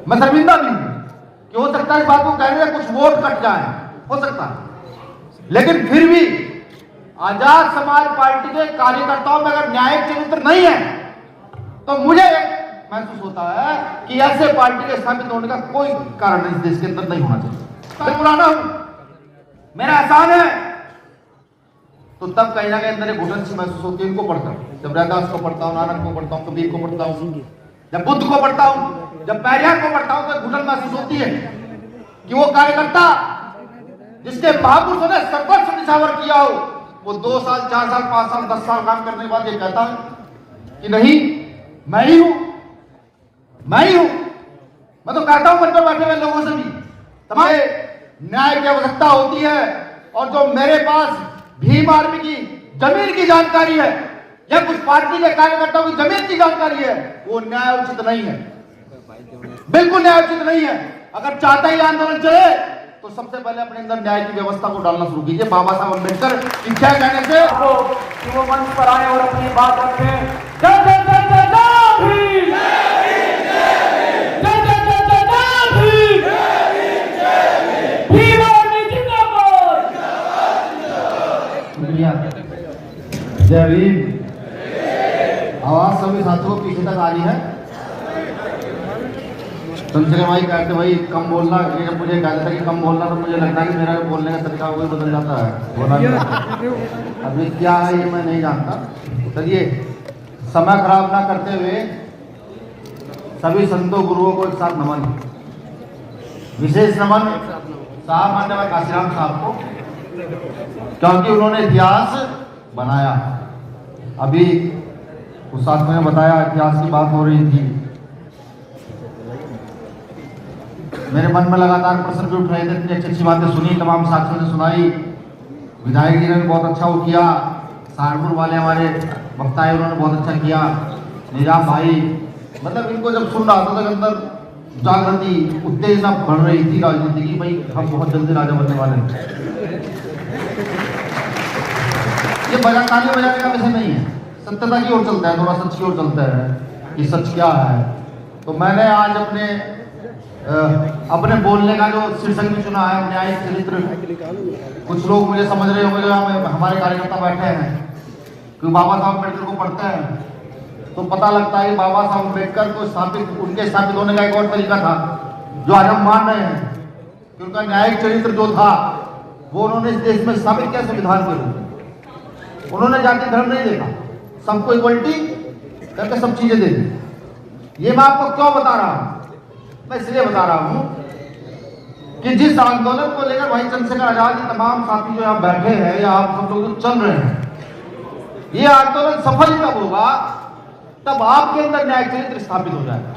मैं शर्मिंदा भी हूं कि हो सकता है इस बात को कहने से कुछ वोट कट जाए, हो सकता है, लेकिन फिर भी आजाद समाज पार्टी के कार्यकर्ताओं में अगर न्यायिक चरित्र नहीं है तो मुझे महसूस होता है कि ऐसे पार्टी के स्थापित होने का कोई कारण इस देश के अंदर नहीं होना चाहिए। मैं पुराना हूं, मेरा एहसान है, तो तब कहीं ना कहीं अंदर एक घुटन सी महसूस होती है। इनको पढ़ता हूं, जब रैदास को पढ़ता हूं, नानक को पढ़ता हूं, कबीर को पढ़ता हूं, जब बुद्ध को पढ़ता हूं, जब पेरियार को पढ़ता हूं, तो घुटन महसूस होती है कि वो कार्यकर्ता जिसके महापुरुषों ने सर्वस्व निछावर किया हो, वो 2 साल 4 साल 5 साल 10 साल काम करने के बाद ये कहता है कि नहीं मैं ही हूं, मैं ही हूं। मैं तो कहता हूं मन पर बैठे हुए लोगों से भी तमाम न्याय की आवश्यकता होती है, और जो मेरे पास भीम आर्मी की जमीन की जानकारी है या कुछ पार्टी के कार्यकर्ताओं की जमीन की जानकारी है, वो न्याय उचित नहीं है, बिल्कुल न्याय उचित नहीं है। अगर चाहता ही आंदोलन चले तो सबसे पहले अपने अंदर न्याय की व्यवस्था को डालना शुरू कीजिए। बाबा साहब अम्बेडकर की क्या कहने से कि वो मंच पर आए और अपनी बात रखें। जय जय जय जय जय भीम, जय जय जय जय जय भीम, भीम आर्मी जिंदाबाद। शुक्रिया, जय भीम। आवाज सभी साथियों को पीछे तक आ रही है। चंद्रशेखर भाई कहते भाई कम बोलना, जब मुझे कहते था कि कम बोलना तो मुझे लगता है कि मेरा बोलने का तरीका वही बदल जाता है, बोला अभी क्या है ये मैं नहीं जानता। चलिए, समय खराब ना करते हुए सभी संतों गुरुओं को एक साथ नमन, विशेष नमन साहब मान्यवर काशीराम साहब को, क्योंकि उन्होंने इतिहास बनाया। अभी उस साथ में बताया इतिहास की बात हो रही थी, मेरे मन में लगातार प्रश्न भी उठ रहे थे, इतनी अच्छी अच्छी बातें सुनी, तमाम साथियों ने सुनाई, विधायक जी ने भी बहुत अच्छा वो किया, सहारनपुर वाले हमारे वक्ता है उन्होंने बहुत अच्छा किया, निजाम भाई, मतलब इनको जब सुन रहा था तो अंदर जागृति उत्तेजना बढ़ रही थी राजनीति की, भाई हम बहुत जल्दी राजा बनने वाले हैं। ये ताली बजाने का विषय नहीं है, सत्यता की ओर चलता है, थोड़ा सच की ओर चलता है कि सच क्या है। तो मैंने आज अपने बोलने का जो शीर्षक भी चुना है न्यायिक चरित्र। कुछ लोग मुझे समझ रहे होंगे, जो हमारे कार्यकर्ता बैठे हैं, क्योंकि बाबा साहब अम्बेडकर को पढ़ते हैं तो पता लगता है कि बाबा साहब अम्बेडकर को उनके स्थापित होने का एक और तरीका था जो आज हम मान रहे हैं कि उनका न्यायिक चरित्र जो था वो उन्होंने इस देश में स्थापित किया संविधान के रूप में। उन्होंने जाति धर्म नहीं देखा, सबको इक्वलिटी करके सब चीजें दे दी। ये मैं आपको क्यों बता रहा हूं? मैं इसलिए बता रहा हूं कि जिस आंदोलन को लेकर भाई चंद्रशेखर आजाद के तमाम साथी जो यहाँ बैठे हैं या आप सब लोग जो चल रहे हैं, ये आंदोलन सफल तब होगा तब आपके अंदर न्याय चरित्र स्थापित हो जाएगा।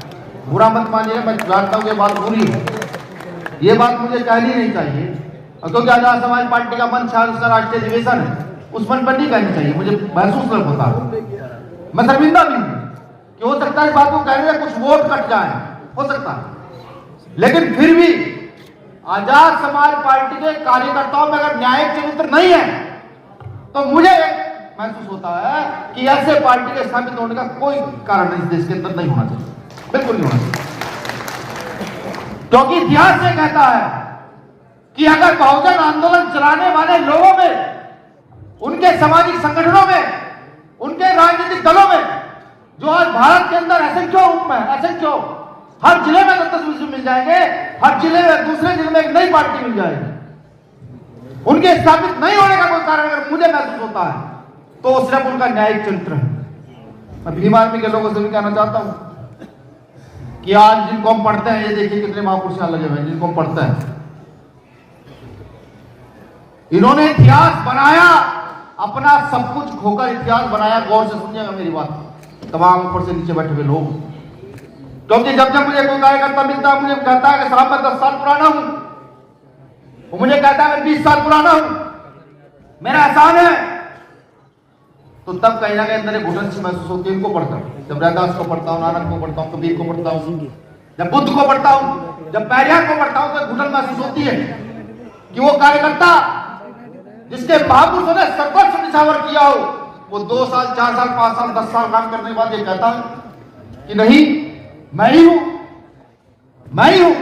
बुरा मत मानिए, मैं जानता हूं ये बात बुरी है, ये बात मुझे कहनी नहीं चाहिए, और क्योंकि आजाद समाज पार्टी का मंच है, उसका राष्ट्रीय अधिवेशन है, उस मन पर नहीं कहनी चाहिए, मुझे महसूस नहीं होता। मैं शर्मिंदा भी हूं कि हो सकता है इस बात को कहने से कुछ वोट कट जाए, हो सकता है, लेकिन फिर भी आजाद समाज पार्टी के कार्यकर्ताओं में अगर न्यायिक चरित्र नहीं है तो मुझे महसूस होता है कि ऐसे पार्टी के स्थापित होने का कोई कारण इस देश के अंदर नहीं होना चाहिए, बिल्कुल नहीं होना चाहिए। क्योंकि इतिहास ये कहता है कि अगर बहुजन आंदोलन चलाने वाले लोगों में, उनके सामाजिक संगठनों में, उनके राजनीतिक दलों में, जो आज भारत के अंदर असंख्य रूप में, असंख्य हर जिले में 10 मिल जाएंगे, हर जिले में दूसरे जिले में एक नई पार्टी मिल जाएगी, उनके स्थापित नहीं होने का कोई कारण अगर मुझे महसूस होता है तो सिर्फ उनका न्यायिक चरित्र है। मैं भीम आर्मी के लोगों से भी कहना चाहता हूं कि आज जिनको हम पढ़ते हैं, ये देखिए कितने महापुरुष यहां लगे हुए हैं जिनको हम पढ़ते हैं, इन्होंने इतिहास बनाया, अपना सब कुछ खोकर इतिहास बनाया। गौर से सुनिएगा मेरी बात, तमाम ऊपर से नीचे बैठे हुए लोग, क्योंकि जब जब मुझे कोई कार्यकर्ता मिलता है मुझे कहता है कि साहब मैं 10 साल पुराना हूं, वो मुझे कहता है मैं 20 साल पुराना हूं, मेरा एहसान है, तो तब कहीं ना कहीं अंदर एक घुटन सी महसूस होती है। इनको पढ़ता हूं, जब रैदास को पढ़ता हूं, नानक को पढ़ता हूं, कबीर को पढ़ता हूं, जब बुद्ध को पढ़ता हूं, जब पेरियार को पढ़ता हूं, तो घुटन महसूस होती है कि वो कार्यकर्ता जिसके महापुरुषों ने सर्वस्व निछावर किया हो, वो 2 साल 4 साल 5 साल 10 साल काम करने के बाद ये कहता है कि नहीं मैं ही हूं, मैं ही हूं।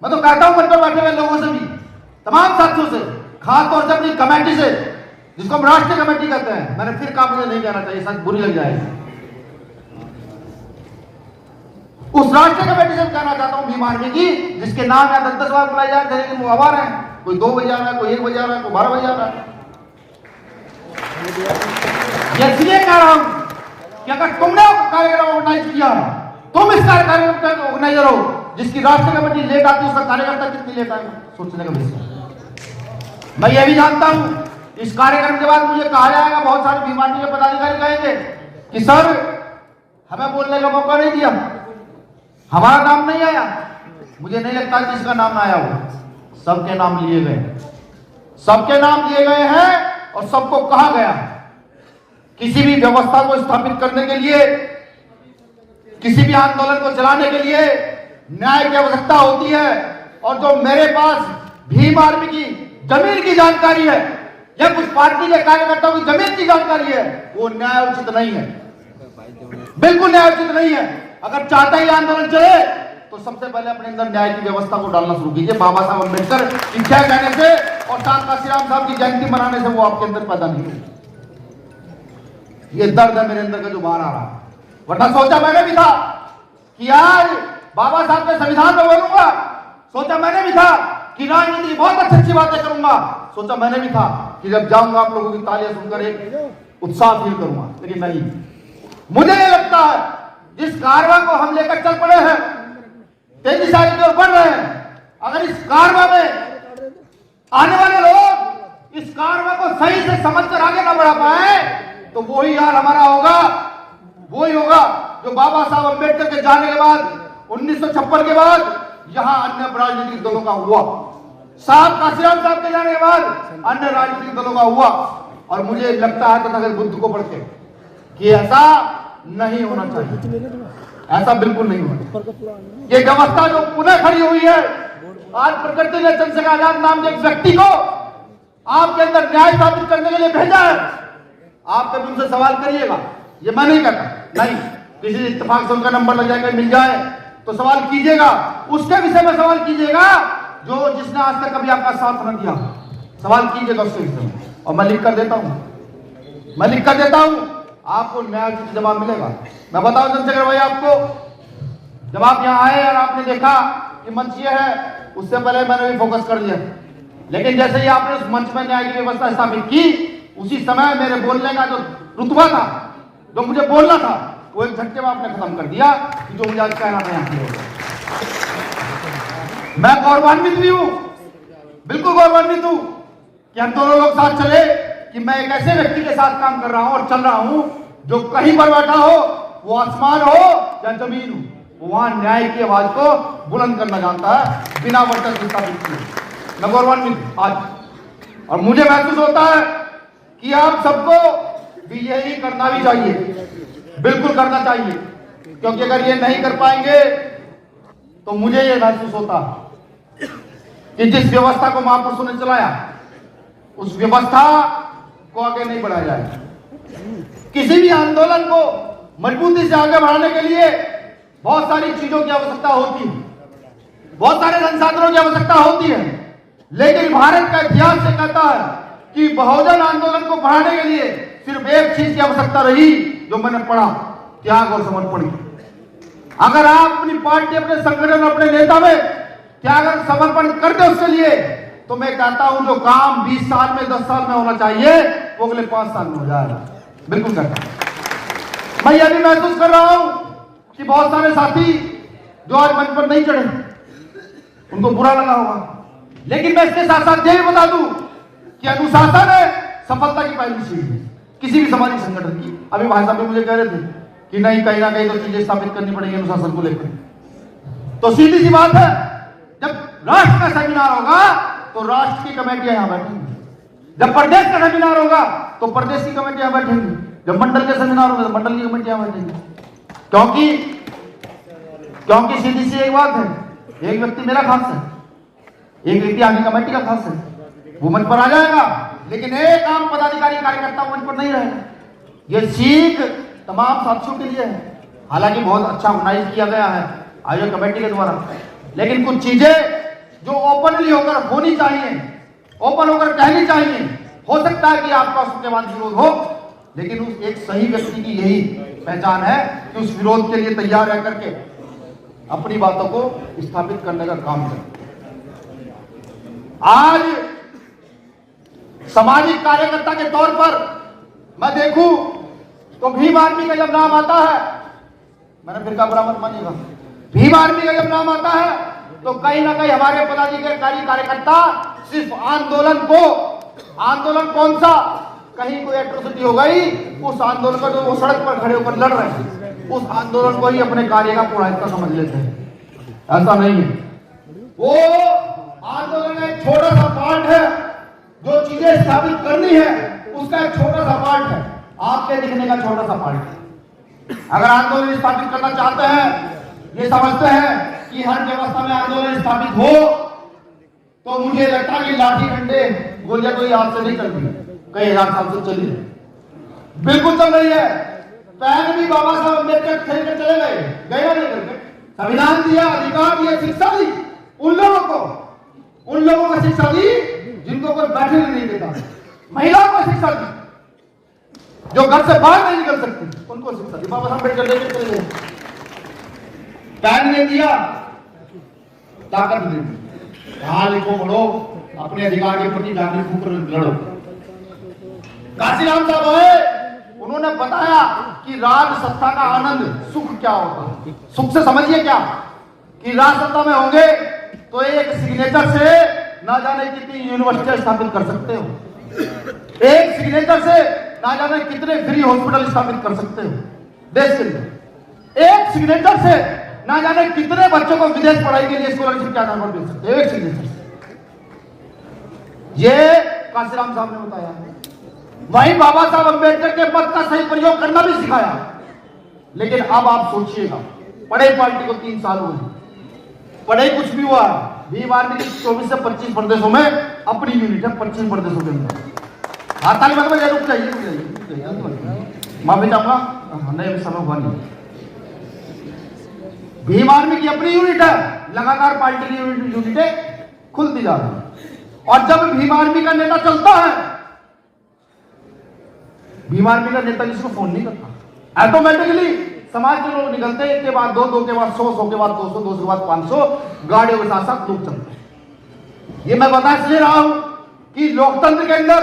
मैं तो कहता हूं मंच पर बैठे हुए लोगों से भी, तमाम साथियों से, खासतौर से अपनी कमेटी से, जिसको हम राष्ट्रीय कमेटी कहते हैं, मैंने फिर कहा मुझे नहीं कहना चाहिए, सच बुरी लग जाएगी। उस राष्ट्रीय कमेटी से कहना चाहता हूं भीम आर्मी की, जिसके नाम या 10-10 बार बुलाए जा रहे थे, वो आवार है, कोई 2 बजे आ रहा है, कोई 1 बजे आ रहा है, कोई 12 बजे आ रहा है। इसलिए कह रहा हूं कि अगर तुमने कार्यक्रम ऑर्गेनाइज किया, तुम इस कार्यक्रम का ऑर्गेनाइजर हो, जिसकी राष्ट्रीय कमेटी लेट आती है, उसका कार्यकर्ता कितनी लेट आएगा, सोचने का विषय। मैं यह भी जानता हूं, इस कार्यक्रम के बाद मुझे कहा जाएगा, बहुत सारे भीम आर्मी के पदाधिकारी कहेंगे कि सर हमें बोलने का मौका नहीं दिया, हमारा नाम नहीं आया। मुझे नहीं लगता जिसका नाम आया हो, सबके नाम लिए गए, सबके नाम लिए गए हैं और सबको कहा गया किसी भी व्यवस्था को स्थापित करने के लिए, किसी भी आंदोलन को चलाने के लिए न्याय की आवश्यकता होती है। और जो मेरे पास भीम आर्मी की जमीन की जानकारी है या कुछ पार्टी के कार्यकर्ताओं की जमीन की जानकारी है, वो न्याय उचित नहीं है, बिल्कुल न्याय उचित नहीं है। अगर चाहता ही आंदोलन चले तो सबसे पहले अपने अंदर न्याय की व्यवस्था को डालना शुरू कीजिए। बाबा साहब अम्बेडकर की जय कहने से और साथ काशीराम साहब की जयंती मनाने से वो आपके अंदर पैदा नहीं हुई। ये दर्द है मेरे अंदर का जो बाहर आ रहा है। वरना सोचा मैंने भी था कि आज बाबा साहब के संविधान में बोलूंगा, सोचा मैंने भी था कि राजनीति की बहुत अच्छी अच्छी बातें करूंगा, सोचा मैंने भी था कि जब जाऊंगा आप लोगों की तालियां सुनकर एक उत्साह फील करूंगा। लेकिन नहीं, मुझे ये लगता है जिस कारवां को हम लेकर चल पड़े हैं, तेजी से आगे की ओर बढ़ रहे हैं, अगर इस कारवां में आने वाले लोग इस कारवां को सही से समझकर आगे ना बढ़ा पाए तो वही हाल हमारा होगा, वही होगा जो बाबा साहब अम्बेडकर के जाने के बाद 1956 के बाद यहां अन्य राजनीतिक दलों का हुआ, साहब काशीराम साहब के जाने के बाद अन्य राजनीतिक दलों का हुआ। और मुझे लगता है तथागत बुद्ध को पढ़ के कि ऐसा नहीं होना चाहिए, ऐसा बिल्कुल नहीं होना। ये व्यवस्था जो पुनः खड़ी हुई है, आज प्रकृति ने चंद्रशेखर आजाद नाम के एक व्यक्ति को आपके अंदर न्याय स्थापित करने के लिए भेजा है। आप कभी उनसे सवाल करिएगा, ये मैं नहीं कहता, नहीं, किसी इत्तेफाक से उनका नंबर लग जाएगा, मिल जाए तो सवाल कीजिएगा, उसके विषय में सवाल कीजिएगा जो जिसने आज तक कभी आपका साथ न दिया, सवाल कीजिएगा उसके विषय में। और मैं लिख कर देता हूं, मैं लिख कर देता हूं, आपको न्याय उचित जवाब मिलेगा। मैं बताऊं चंद्रशेखर भाई आपको, जब आप यहाँ आए और आपने देखा कि मंच ये है, उससे पहले मैंने भी फोकस कर लिया, लेकिन जैसे ही आपने उस मंच में न्याय की व्यवस्था स्थापित की, उसी समय मेरे बोलने का जो रुतबा था, जो मुझे बोलना था, वो एक झटके में आपने खत्म कर दिया कि जो मुझे आज कहना था यहाँ पे। मैं गौरवान्वित भी हूं, बिल्कुल गौरवान्वित हूं कि हम दोनों लोग साथ चले, कि मैं एक ऐसे व्यक्ति के साथ काम कर रहा हूं और चल रहा हूं जो कहीं पर बैठा हो, वो आसमान हो या जमीन हो, वहां न्याय की आवाज को बुलंद करना जानता है बिना वर्चस्व की स्थापित किए। मैं गौरवान्वित आज, और मुझे महसूस होता है कि आप सबको भी यही करना भी चाहिए, बिल्कुल करना चाहिए, क्योंकि अगर ये नहीं कर पाएंगे तो मुझे ये महसूस होता कि जिस व्यवस्था को महापुरुषों ने चलाया, उस व्यवस्था को आगे नहीं बढ़ाया जाए। किसी भी आंदोलन को मजबूती से आगे बढ़ाने के लिए बहुत सारी चीजों की आवश्यकता होती है, बहुत सारे संसाधनों की आवश्यकता होती है, लेकिन भारत का इतिहास से कहता है कि बहुजन आंदोलन को बढ़ाने के लिए सिर्फ एक चीज की आवश्यकता रही, जो मैंने पढ़ा, त्याग और समर्पण की। अगर आप अपनी पार्टी, अपने संगठन, अपने नेता में त्याग और समर्पण कर दे उसके लिए, तो मैं कहता हूं जो काम 20 साल में, 10 साल में होना चाहिए, वो अगले 5 साल में हो जाएगा। बिल्कुल करता हूं। मैं यह भी महसूस कर रहा हूं कि बहुत सारे साथी जो आज मंच पर नहीं चढ़े, उनको बुरा लगा होगा, लेकिन मैं इसके साथ साथ ये भी बता दूं कि अनुशासन है सफलता की पहली सीढ़ी है किसी भी सामाजिक संगठन की। अभी भाई साहब भी मुझे कह रहे थे कि नहीं, कहीं ना कहीं तो चीजें स्थापित करनी पड़ेगी अनुशासन को लेकर। तो सीधी सी बात है, जब राष्ट्र का सेमिनार होगा तो राष्ट्र की कमेटियां यहां बैठेंगी, जब प्रदेश का सेमिनार होगा तो प्रदेश की कमेटियां बैठेंगी, जब मंडल के सेमिनार होगा तो मंडल की कमेटियां बैठेंगी। क्योंकि सीधी सी एक बात है, एक व्यक्ति मेरा खास है, एक व्यक्ति आगे कमेटी का खास है, वो मंच पर आ जाएगा, लेकिन एक आम पदाधिकारी कार्यकर्ता मंच पर नहीं रहेगा। ये सीख तमाम साथियों के लिए है। हालांकि बहुत अच्छा ऑर्गेनाइज किया गया है, आयोजक कमेटी के द्वारा। लेकिन कुछ चीजें जो ओपनली होकर होनी चाहिए, ओपन होकर कहनी चाहिए, हो सकता है कि आपका उसके बाद विरोध हो, लेकिन उस एक सही व्यक्ति की यही पहचान है कि उस विरोध के लिए तैयार रह करके अपनी बातों को स्थापित करने का काम करें। आज सामाजिक कार्यकर्ता के तौर पर मैं देखूं तो भीम आर्मी का जब नाम आता है, मैंने फिर का बुरा मत मानिएगा, भीम आर्मी का जब नाम आता है तो कहीं ना कहीं हमारे पदाधिकारी कार्यकर्ता सिर्फ आंदोलन कौन सा, कहीं कोई एट्रोसिटी हो गई, उस आंदोलन का जो वो सड़क पर खड़े होकर लड़ रहे हैं, उस आंदोलन को ही अपने कार्य का पूरा हिस्सा समझ लेते हैं। ऐसा नहीं है, वो आंदोलन का एक छोटा सा पार्ट है, जो चीजें स्थापित करनी है उसका एक छोटा सा पार्ट है, आपके दिखने का छोटा सा पार्ट है। अगर आंदोलन स्थापित करना चाहते हैं, ये समझते हैं कि हर व्यवस्था में आंदोलन स्थापित हो, तो मुझे लगता है कि लाठी डंडे गोलियां कोई हाथ से नहीं चलती, कई हजार साल से चली, बिल्कुल चल रही है। पैन भी बाबा साहब अम्बेडकर खेल कर चले गए ना नहीं करके, संविधान दिया, अधिकार दिया, शिक्षा दी उन लोगों को शिक्षा दी जिनको कोई बैठने नहीं देता, महिलाओं को शिक्षा दी, जो घर से बाहर नहीं निकल सकती उनको शिक्षा दी, बाबा साहब अम्बेडकर लेकर चले गए। पैन ने दिया, ताकत दे दी, कहा लिखो पढ़ो, अपने अधिकार के प्रति जागरूक होकर लड़ो। काशीराम साहब है, उन्होंने बताया कि राज सत्ता का आनंद सुख क्या होता है। सुख से समझिए क्या, कि राज सत्ता में होंगे तो एक सिग्नेचर से ना जाने कितनी यूनिवर्सिटियां स्थापित कर सकते हो, एक सिग्नेचर से ना जाने कितने फ्री हॉस्पिटल स्थापित कर सकते हो देश के लिए, एक सिग्नेचर से ना जाने कितने बच्चों को विदेश पढ़ाई के लिए स्कॉलरशिप के आधार पर दे सकते हो, एक सिग्नेचर से। ये काशीराम साहब ने बताया। वहीं बाबा साहब अम्बेडकर के मत का सही प्रयोग करना भी सिखाया। लेकिन अब आप सोचिएगा, पढ़े पार्टी को 3 साल हुए, पढ़े कुछ भी हुआ, भीम आर्मी के 24 से 25 प्रदेशों में अपनी यूनिट है, 25 प्रदेशों के अंदर। हाथाली मतलब रुक जाइए, माफी चाहूंगा, नहीं समय हुआ नहीं। भीम आर्मी की अपनी यूनिट है, लगातार पार्टी की यूनिटें खुलती जा रही है। और जब भीम आर्मी का नेता चलता है, भीम आर्मी का नेता किसी को फोन नहीं करता, ऑटोमेटिकली समाज के लोग निकलते, एक के बाद 2, 2 के बाद 100, 100 के बाद 200, 200 के बाद 500 गाड़ियों के साथ साथ लोग चलते हैं। ये मैं बता इसलिए रहा हूं कि लोकतंत्र के अंदर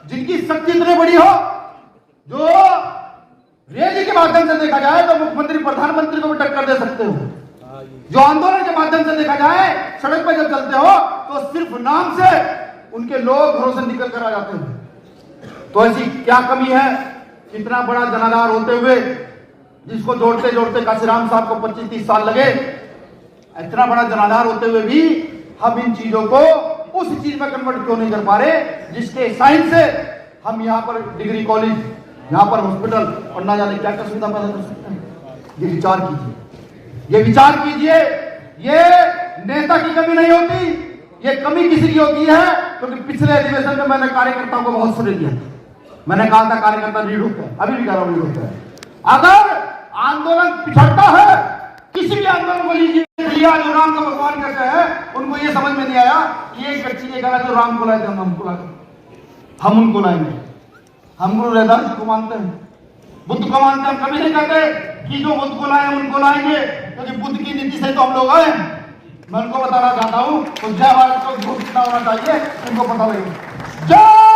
जिनकी शक्ति इतनी बड़ी हो, जो रैली के माध्यम से देखा जाए तो मुख्यमंत्री प्रधानमंत्री को भी टक्कर दे सकते हो, जो आंदोलन के माध्यम से देखा जाए, सड़क पर जब चलते हो तो सिर्फ नाम से उनके लोग घरों से निकल कर आ जाते हैं। तो ऐसी क्या कमी है, इतना बड़ा जनाधार होते हुए, जिसको जोड़ते जोड़ते काशीराम साहब को 25-30 साल लगे, इतना बड़ा जनाधार होते हुए भी हम इन चीजों को उस चीज में कन्वर्ट क्यों नहीं कर पा रहे, जिसके साइन से हम यहाँ पर डिग्री कॉलेज, यहाँ पर हॉस्पिटल और ना जाने क्या क्या सुविधा पैदा कर सकते हैं। ये विचार कीजिए, ये विचार कीजिए। ये नेता की कमी नहीं होती, ये कमी किसी की होती है, क्योंकि पिछले अधिवेशन में मैंने कार्यकर्ताओं को बहुत सुने दिया, मैंने कहा था कार्यकर्ता लीड होता है, अभी भी कह रहा हूं लीड होता है। अगर आंदोलन पिछड़ता है, किसी भी आंदोलन को लीजिए, जो राम का भगवान कहते हैं, उनको ये समझ में नहीं आया कि एक व्यक्ति ने कहा जो राम को लाए थे हमको लाए, हम उनको लाएंगे। हम गुरु रैदास जी को मानते हैं, बुद्ध को मानते हैं, हम कभी नहीं कहते कि जो बुद्ध को लाए उनको लाएंगे, क्योंकि बुद्ध की नीति से तो हम लोग आए। मैं उनको बताना चाहता हूं, तो जय भारत को ग्रुप कितना होना चाहिए, उनको पता लगेगा। जय